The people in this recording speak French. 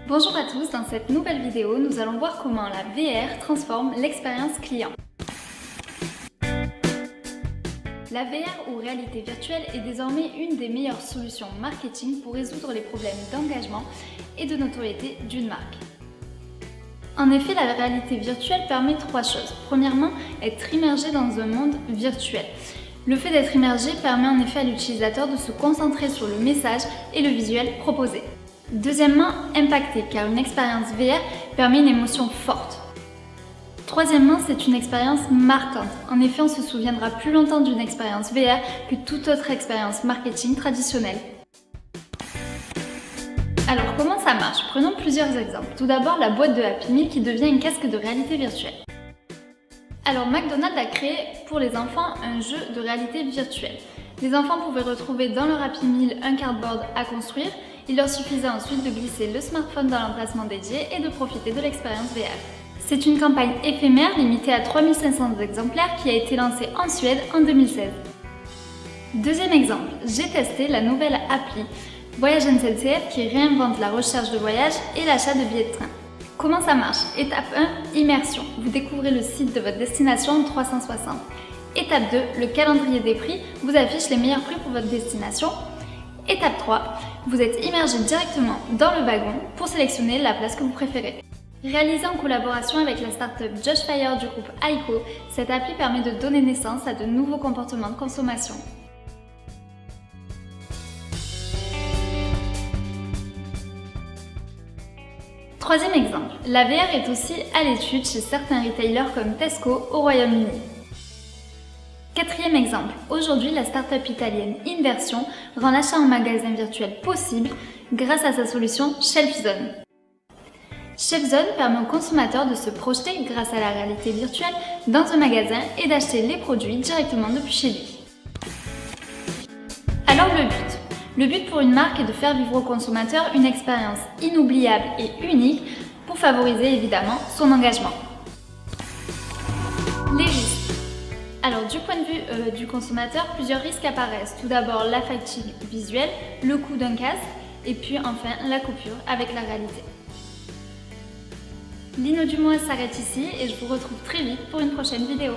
Bonjour à tous, dans cette nouvelle vidéo, nous allons voir comment la VR transforme l'expérience client. La VR ou réalité virtuelle est désormais une des meilleures solutions marketing pour résoudre les problèmes d'engagement et de notoriété d'une marque. En effet, la réalité virtuelle permet trois choses. Premièrement, être immergé dans un monde virtuel. Le fait d'être immergé permet en effet à l'utilisateur de se concentrer sur le message et le visuel proposé. Deuxièmement, impacter, car une expérience VR permet une émotion forte. Troisièmement, c'est une expérience marquante. En effet, on se souviendra plus longtemps d'une expérience VR que toute autre expérience marketing traditionnelle. Alors, comment ça marche? Prenons plusieurs exemples. Tout d'abord, la boîte de Happy Meal qui devient une casque de réalité virtuelle. Alors, McDonald's a créé pour les enfants un jeu de réalité virtuelle. Les enfants pouvaient retrouver dans leur Happy Meal un cardboard à construire. Il leur suffisait ensuite de glisser le smartphone dans l'emplacement dédié et de profiter de l'expérience VR. C'est une campagne éphémère limitée à 3500 exemplaires qui a été lancée en Suède en 2016. Deuxième exemple, j'ai testé la nouvelle appli Voyage SNCF qui réinvente la recherche de voyage et l'achat de billets de train. Comment ça marche? Étape 1, immersion. Vous découvrez le site de votre destination en 360. Étape 2, le calendrier des prix vous affiche les meilleurs prix pour votre destination. Étape 3, vous êtes immergé directement dans le wagon pour sélectionner la place que vous préférez. Réalisée en collaboration avec la start-up Joshfire du groupe Aiko, cette appli permet de donner naissance à de nouveaux comportements de consommation. Troisième exemple, la VR est aussi à l'étude chez certains retailers comme Tesco au Royaume-Uni. Quatrième exemple, aujourd'hui la start-up italienne Inversion rend l'achat en magasin virtuel possible grâce à sa solution ShelfZone. ShelfZone permet aux consommateurs de se projeter grâce à la réalité virtuelle dans un magasin et d'acheter les produits directement depuis chez lui. Alors le but pour une marque est de faire vivre au consommateur une expérience inoubliable et unique pour favoriser évidemment son engagement. Les risques. Alors du point de vue du consommateur, plusieurs risques apparaissent. Tout d'abord la fatigue visuelle, le coût d'un casque et puis enfin la coupure avec la réalité. Lino du mois s'arrête ici et je vous retrouve très vite pour une prochaine vidéo.